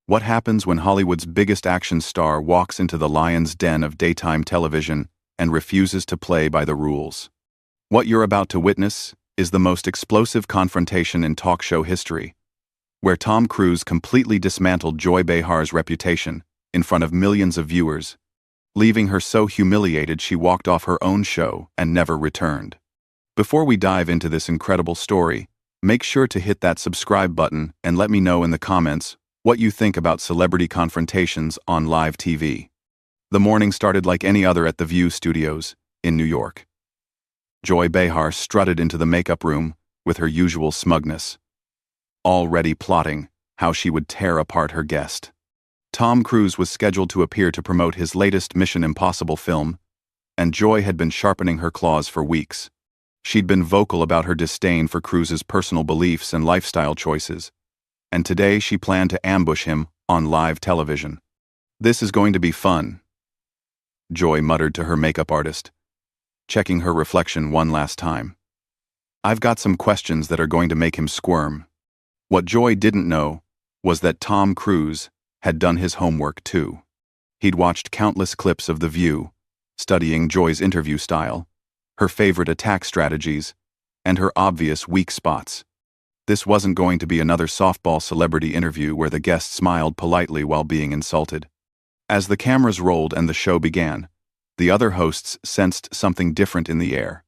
What happens when Hollywood's biggest action star walks into the lion's den of daytime television and refuses to play by the rules? What you're about to witness is the most explosive confrontation in talk show history, where Tom Cruise completely dismantled Joy Behar's reputation in front of millions of viewers, leaving her so humiliated she walked off her own show and never returned. Before we dive into this incredible story, make sure to hit that subscribe button and let me know in the comments what you think about celebrity confrontations on live TV. The morning started like any other at the View Studios in New York. Joy Behar strutted into the makeup room with her usual smugness, already plotting how she would tear apart her guest. Tom Cruise was scheduled to appear to promote his latest Mission Impossible film, and Joy had been sharpening her claws for weeks. She'd been vocal about her disdain for Cruise's personal beliefs and lifestyle choices, and today she planned to ambush him on live television. "This is going to be fun," Joy muttered to her makeup artist, checking her reflection one last time. "I've got some questions that are going to make him squirm." What Joy didn't know was that Tom Cruise had done his homework too. He'd watched countless clips of The View, studying Joy's interview style, her favorite attack strategies, and her obvious weak spots. This wasn't going to be another softball celebrity interview where the guest smiled politely while being insulted. As the cameras rolled and the show began, the other hosts sensed something different in the air.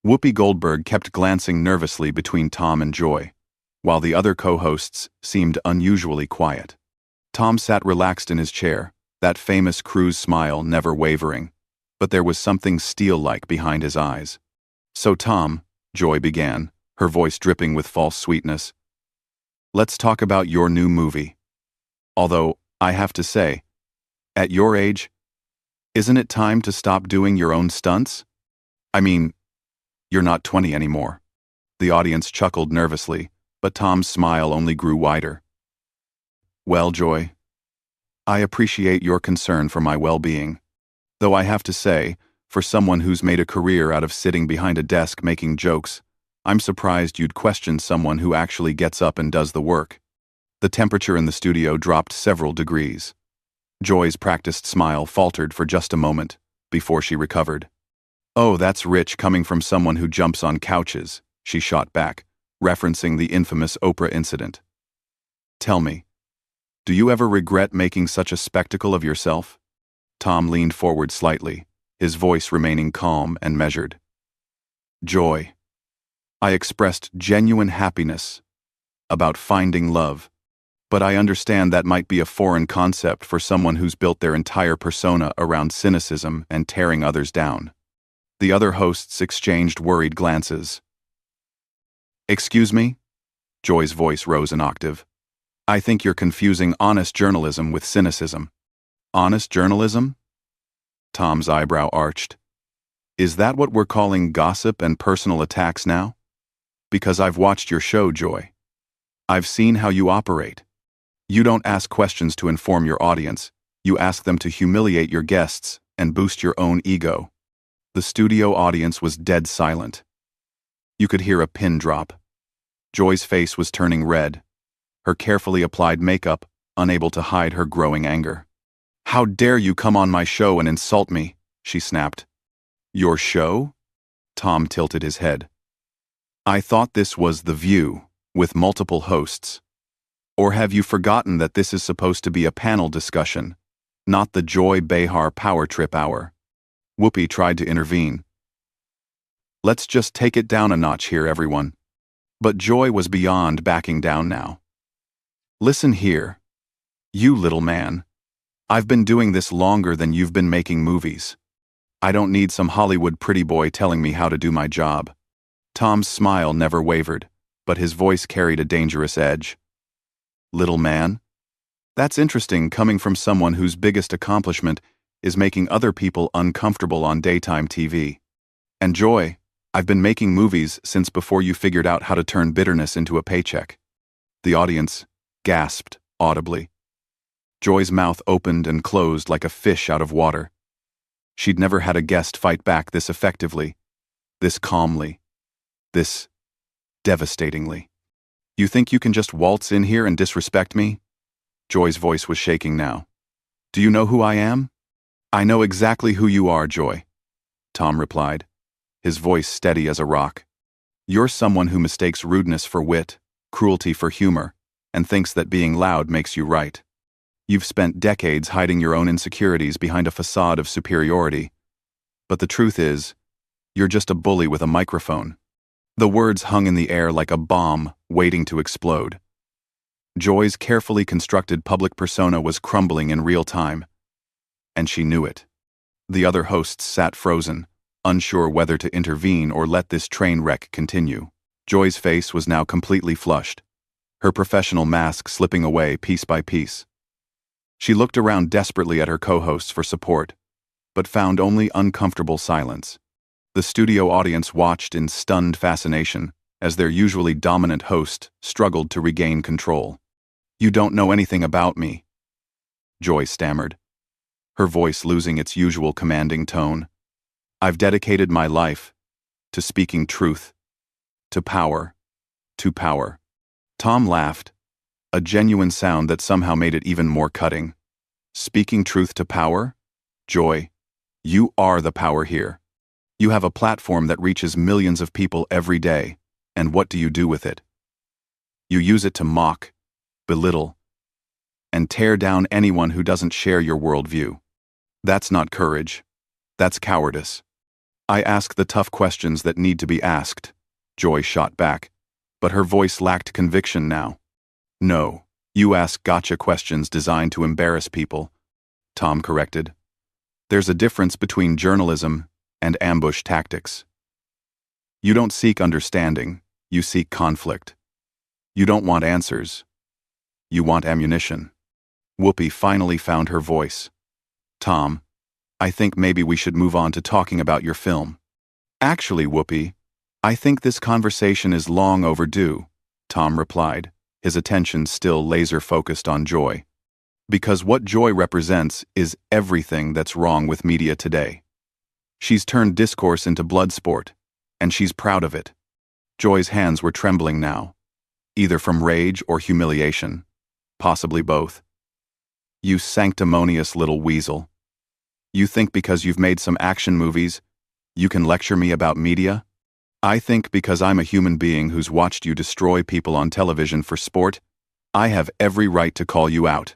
Whoopi Goldberg kept glancing nervously between Tom and Joy, while the other co-hosts seemed unusually quiet. Tom sat relaxed in his chair, that famous Cruise smile never wavering, but there was something steel-like behind his eyes. "So Tom," Joy began, her voice dripping with false sweetness, "let's talk about your new movie. Although, I have to say, at your age, isn't it time to stop doing your own stunts? I mean, you're not 20 anymore." The audience chuckled nervously, but Tom's smile only grew wider. "Well, Joy, I appreciate your concern for my well-being. Though I have to say, for someone who's made a career out of sitting behind a desk making jokes, I'm surprised you'd question someone who actually gets up and does the work." The temperature in the studio dropped several degrees. Joy's practiced smile faltered for just a moment before she recovered. "Oh, that's rich coming from someone who jumps on couches," she shot back, referencing the infamous Oprah incident. "Tell me, do you ever regret making such a spectacle of yourself?" Tom leaned forward slightly, his voice remaining calm and measured. "Joy, I expressed genuine happiness about finding love, but I understand that might be a foreign concept for someone who's built their entire persona around cynicism and tearing others down." The other hosts exchanged worried glances. "Excuse me?" Joy's voice rose an octave. "I think you're confusing honest journalism with cynicism." "Honest journalism?" Tom's eyebrow arched. "Is that what we're calling gossip and personal attacks now? Because I've watched your show, Joy. I've seen how you operate. You don't ask questions to inform your audience, you ask them to humiliate your guests and boost your own ego." The studio audience was dead silent. You could hear a pin drop. Joy's face was turning red, her carefully applied makeup unable to hide her growing anger. "How dare you come on my show and insult me?" she snapped. "Your show?" Tom tilted his head. "I thought this was The View, with multiple hosts. Or have you forgotten that this is supposed to be a panel discussion, not the Joy Behar Power Trip Hour?" Whoopi tried to intervene. "Let's just take it down a notch here, everyone." But Joy was beyond backing down now. "Listen here, you little man. I've been doing this longer than you've been making movies. I don't need some Hollywood pretty boy telling me how to do my job." Tom's smile never wavered, but his voice carried a dangerous edge. "Little man? That's interesting coming from someone whose biggest accomplishment is making other people uncomfortable on daytime TV. And Joy, I've been making movies since before you figured out how to turn bitterness into a paycheck." The audience gasped audibly. Joy's mouth opened and closed like a fish out of water. She'd never had a guest fight back this effectively, this calmly, this devastatingly. "You think you can just waltz in here and disrespect me?" Joy's voice was shaking now. "Do you know who I am?" "I know exactly who you are, Joy," Tom replied, his voice steady as a rock. "You're someone who mistakes rudeness for wit, cruelty for humor, and thinks that being loud makes you right. You've spent decades hiding your own insecurities behind a facade of superiority. But the truth is, you're just a bully with a microphone." The words hung in the air like a bomb waiting to explode. Joy's carefully constructed public persona was crumbling in real time, and she knew it. The other hosts sat frozen, unsure whether to intervene or let this train wreck continue. Joy's face was now completely flushed, her professional mask slipping away piece by piece. She looked around desperately at her co-hosts for support, but found only uncomfortable silence. The studio audience watched in stunned fascination as their usually dominant host struggled to regain control. "You don't know anything about me," Joy stammered, her voice losing its usual commanding tone. "I've dedicated my life to speaking truth, to power, to power." Tom laughed, a genuine sound that somehow made it even more cutting. "Speaking truth to power? Joy, you are the power here. You have a platform that reaches millions of people every day, and what do you do with it? You use it to mock, belittle, and tear down anyone who doesn't share your worldview. That's not courage. That's cowardice." "I ask the tough questions that need to be asked," Joy shot back, but her voice lacked conviction now. "No, you ask gotcha questions designed to embarrass people," Tom corrected. "There's a difference between journalism and ambush tactics. You don't seek understanding, you seek conflict. You don't want answers, you want ammunition." Whoopi finally found her voice. "Tom, I think maybe we should move on to talking about your film." "Actually, Whoopi, I think this conversation is long overdue," Tom replied, his attention still laser-focused on Joy. "Because what Joy represents is everything that's wrong with media today. She's turned discourse into blood sport, and she's proud of it." Joy's hands were trembling now, either from rage or humiliation, possibly both. "You sanctimonious little weasel. You think because you've made some action movies, you can lecture me about media? I think because I'm a human being who's watched you destroy people on television for sport, I have every right to call you out,"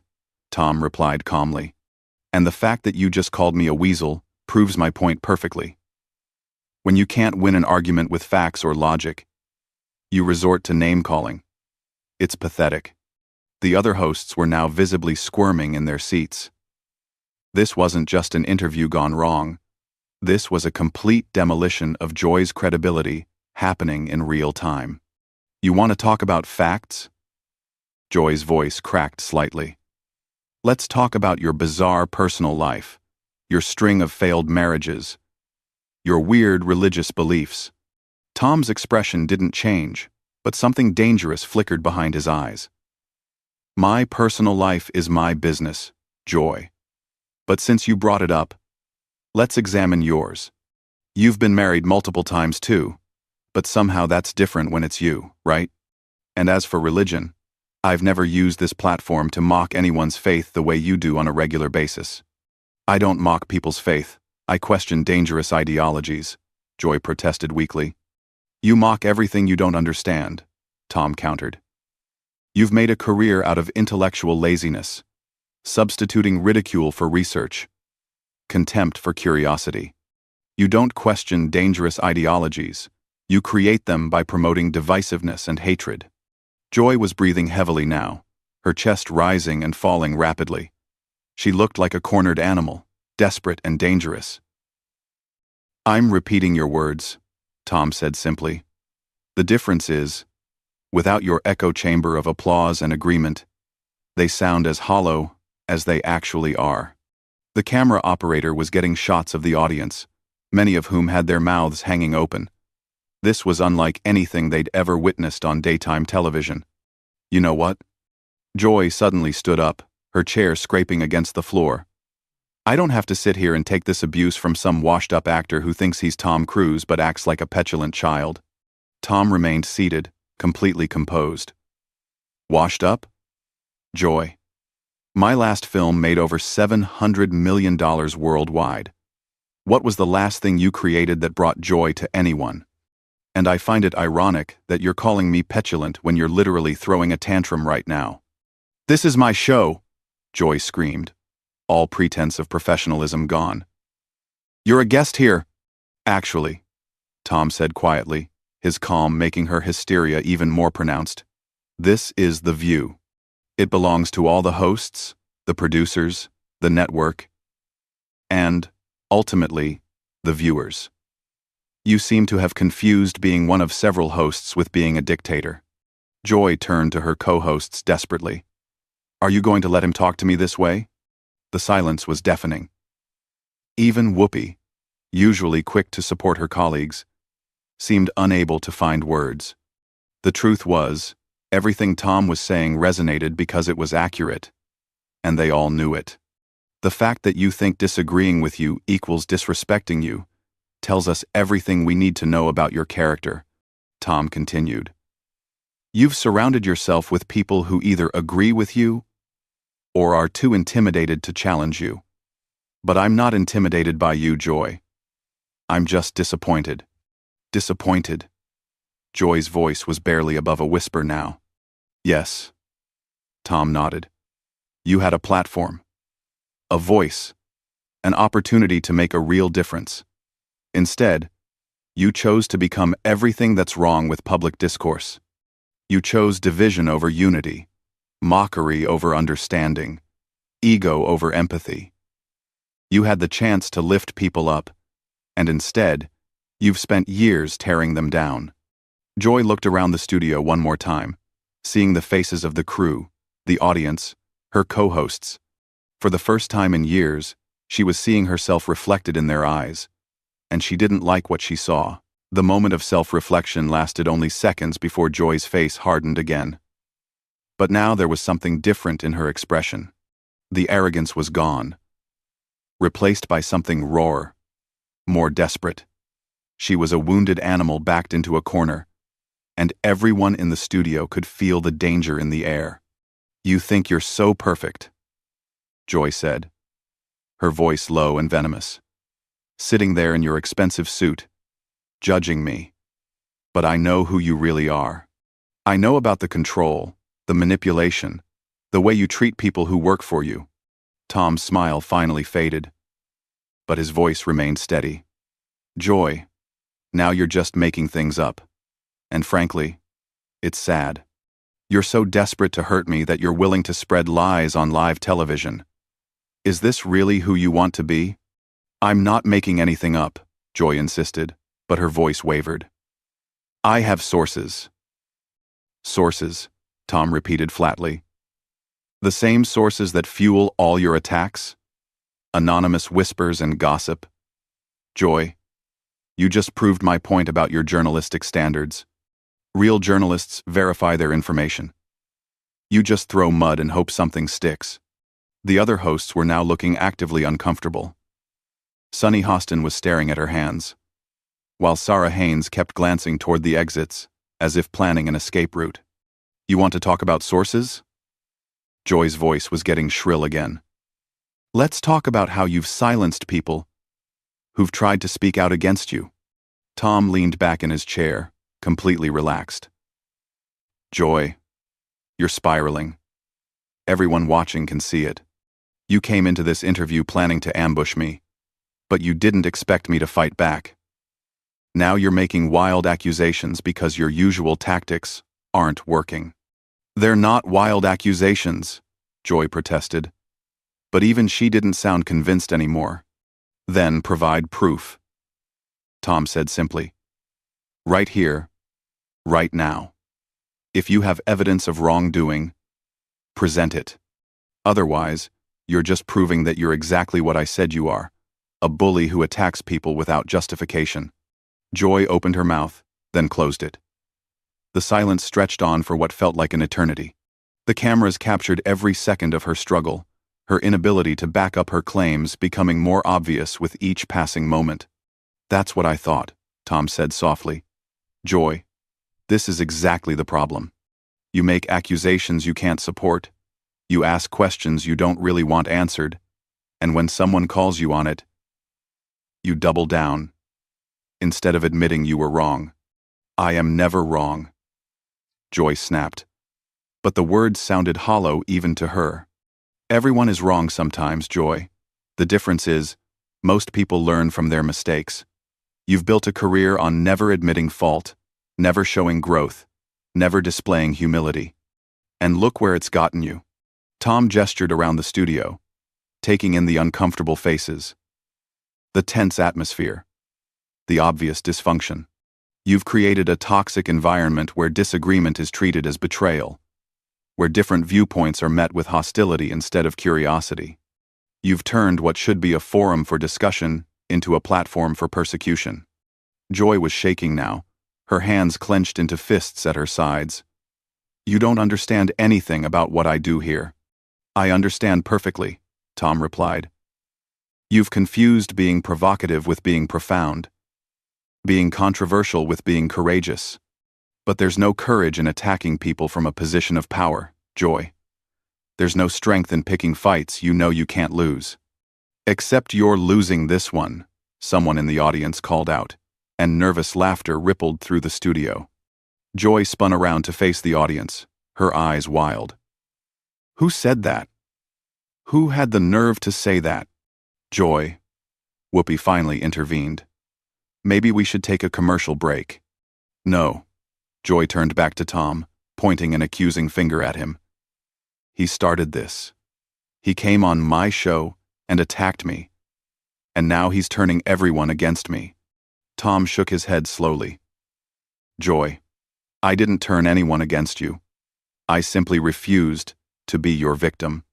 Tom replied calmly. "And the fact that you just called me a weasel proves my point perfectly. When you can't win an argument with facts or logic, you resort to name-calling. It's pathetic." The other hosts were now visibly squirming in their seats. This wasn't just an interview gone wrong. This was a complete demolition of Joy's credibility happening in real time. "You want to talk about facts?" Joy's voice cracked slightly. "Let's talk about your bizarre personal life, your string of failed marriages, your weird religious beliefs." Tom's expression didn't change, but something dangerous flickered behind his eyes. "My personal life is my business, Joy. But since you brought it up, let's examine yours. You've been married multiple times too, but somehow that's different when it's you, right? And as for religion, I've never used this platform to mock anyone's faith the way you do on a regular basis." "I don't mock people's faith. I question dangerous ideologies," Joy protested weakly. "You mock everything you don't understand," Tom countered. "You've made a career out of intellectual laziness, substituting ridicule for research, contempt for curiosity. You don't question dangerous ideologies. You create them by promoting divisiveness and hatred." Joy was breathing heavily now, her chest rising and falling rapidly. She looked like a cornered animal, desperate and dangerous. "I'm repeating your words," Tom said simply. "The difference is, without your echo chamber of applause and agreement, they sound as hollow as they actually are." The camera operator was getting shots of the audience, many of whom had their mouths hanging open. This was unlike anything they'd ever witnessed on daytime television. "You know what?" Joy suddenly stood up, her chair scraping against the floor. "I don't have to sit here and take this abuse from some washed-up actor who thinks he's Tom Cruise but acts like a petulant child." Tom remained seated, completely composed. "Washed up? Joy, My last film made over $700 million worldwide. What was the last thing you created that brought joy to anyone? And I find it ironic that you're calling me petulant when you're literally throwing a tantrum right now. This is my show, Joy screamed, all pretense of professionalism gone. You're a guest here. Actually, Tom said quietly, his calm making her hysteria even more pronounced. This is The View. It belongs to all the hosts, the producers, the network, and, ultimately, the viewers. You seem to have confused being one of several hosts with being a dictator. Joy turned to her co-hosts desperately. Are you going to let him talk to me this way? The silence was deafening. Even Whoopi, usually quick to support her colleagues, seemed unable to find words. The truth was, everything Tom was saying resonated because it was accurate, and they all knew it. The fact that you think disagreeing with you equals disrespecting you tells us everything we need to know about your character, Tom continued. You've surrounded yourself with people who either agree with you or are too intimidated to challenge you. But I'm not intimidated by you, Joy. I'm just disappointed. Disappointed. Joy's voice was barely above a whisper now. Yes. Tom nodded. You had a platform. A voice. An opportunity to make a real difference. Instead, you chose to become everything that's wrong with public discourse. You chose division over unity, mockery over understanding, ego over empathy. You had the chance to lift people up, and instead, you've spent years tearing them down. Joy looked around the studio one more time, seeing the faces of the crew, the audience, her co-hosts. For the first time in years, she was seeing herself reflected in their eyes, and she didn't like what she saw. The moment of self-reflection lasted only seconds before Joy's face hardened again. But now there was something different in her expression. The arrogance was gone, replaced by something rawer, more desperate. She was a wounded animal backed into a corner, and everyone in the studio could feel the danger in the air. You think you're so perfect, Joy said, her voice low and venomous. Sitting there in your expensive suit, judging me. But I know who you really are. I know about the control, the manipulation, the way you treat people who work for you. Tom's smile finally faded, but his voice remained steady. Joy, now you're just making things up. And frankly, it's sad. You're so desperate to hurt me that you're willing to spread lies on live television. Is this really who you want to be? I'm not making anything up, Joy insisted, but her voice wavered. I have sources. Sources, Tom repeated flatly. The same sources that fuel all your attacks? Anonymous whispers and gossip? Joy, you just proved my point about your journalistic standards. Real journalists verify their information. You just throw mud and hope something sticks. The other hosts were now looking actively uncomfortable. Sunny Hostin was staring at her hands, while Sarah Haynes kept glancing toward the exits, as if planning an escape route. You want to talk about sources? Joy's voice was getting shrill again. Let's talk about how you've silenced people who've tried to speak out against you. Tom leaned back in his chair, completely relaxed. Joy, you're spiraling. Everyone watching can see it. You came into this interview planning to ambush me, but you didn't expect me to fight back. Now you're making wild accusations because your usual tactics aren't working. They're not wild accusations, Joy protested. But even she didn't sound convinced anymore. Then provide proof, Tom said simply. Right here, right now. If you have evidence of wrongdoing, present it. Otherwise, you're just proving that you're exactly what I said you are, a bully who attacks people without justification. Joy opened her mouth, then closed it. The silence stretched on for what felt like an eternity. The cameras captured every second of her struggle, her inability to back up her claims becoming more obvious with each passing moment. That's what I thought, Tom said softly. Joy, this is exactly the problem. You make accusations you can't support, You ask questions you don't really want answered, and when someone calls you on it, you double down, instead of admitting you were wrong. I am never wrong, Joy snapped. But the words sounded hollow even to her. Everyone is wrong sometimes, Joy. The difference is, most people learn from their mistakes. You've built a career on never admitting fault, never showing growth, never displaying humility. And look where it's gotten you. Tom gestured around the studio, taking in the uncomfortable faces, the tense atmosphere, the obvious dysfunction. You've created a toxic environment where disagreement is treated as betrayal, where different viewpoints are met with hostility instead of curiosity. You've turned what should be a forum for discussion into a platform for persecution. Joy was shaking now, her hands clenched into fists at her sides. You don't understand anything about what I do here. I understand perfectly, Tom replied. You've confused being provocative with being profound, being controversial with being courageous. But there's no courage in attacking people from a position of power, Joy. There's no strength in picking fights you know you can't lose. Except you're losing this one, someone in the audience called out, and nervous laughter rippled through the studio. Joy spun around to face the audience, her eyes wild. Who said that? Who had the nerve to say that? Joy. Whoopi finally intervened. Maybe we should take a commercial break. No. Joy turned back to Tom, pointing an accusing finger at him. He started this. He came on my show and attacked me. And now he's turning everyone against me. Tom shook his head slowly. Joy, I didn't turn anyone against you. I simply refused to be your victim.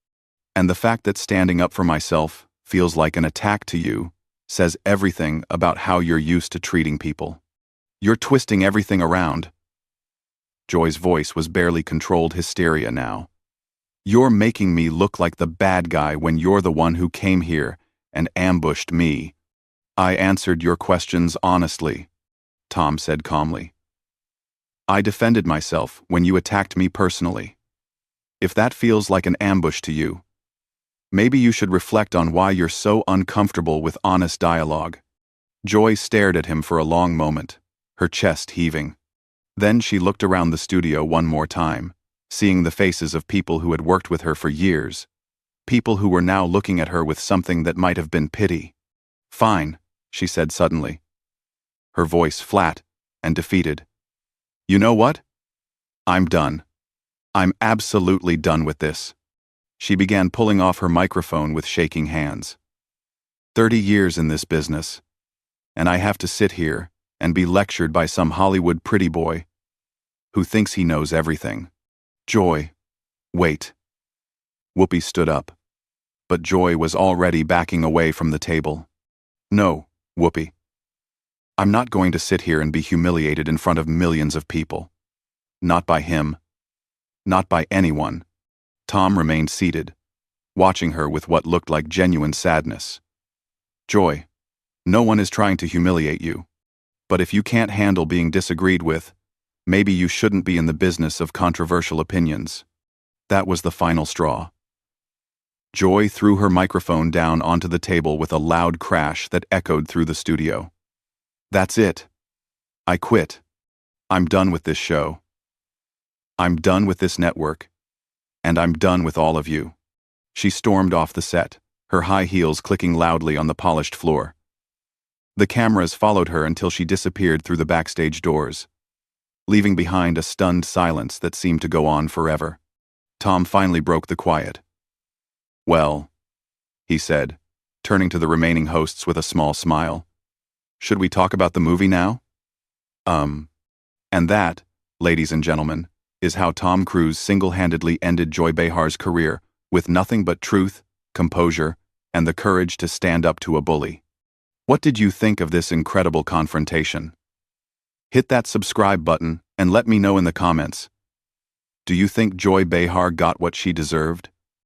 And the fact that standing up for myself feels like an attack to you says everything about how you're used to treating people. You're twisting everything around. Joy's voice was barely controlled hysteria now. You're making me look like the bad guy when you're the one who came here and ambushed me. I answered your questions honestly, Tom said calmly. I defended myself when you attacked me personally. If that feels like an ambush to you, maybe you should reflect on why you're so uncomfortable with honest dialogue. Joy stared at him for a long moment, her chest heaving. Then she looked around the studio one more time, seeing the faces of people who had worked with her for years, people who were now looking at her with something that might have been pity. Fine, she said suddenly, her voice flat and defeated. You know what? I'm done. I'm absolutely done with this. She began pulling off her microphone with shaking hands. 30 years in this business, and I have to sit here and be lectured by some Hollywood pretty boy who thinks he knows everything. Joy, wait. Whoopi stood up, but Joy was already backing away from the table. No, Whoopi. I'm not going to sit here and be humiliated in front of millions of people. Not by him. Not by anyone. Tom remained seated, watching her with what looked like genuine sadness. Joy, no one is trying to humiliate you. But if you can't handle being disagreed with, maybe you shouldn't be in the business of controversial opinions. That was the final straw. Joy threw her microphone down onto the table with a loud crash that echoed through the studio. That's it. I quit. I'm done with this show. I'm done with this network. And I'm done with all of you. She stormed off the set, her high heels clicking loudly on the polished floor. The cameras followed her until she disappeared through the backstage doors, leaving behind a stunned silence that seemed to go on forever. Tom finally broke the quiet. Well, he said, turning to the remaining hosts with a small smile. Should we talk about the movie now? And that, ladies and gentlemen, is how Tom Cruise single-handedly ended Joy Behar's career with nothing but truth, composure, and the courage to stand up to a bully. What did you think of this incredible confrontation? Hit that subscribe button and let me know in the comments. Do you think Joy Behar got what she deserved?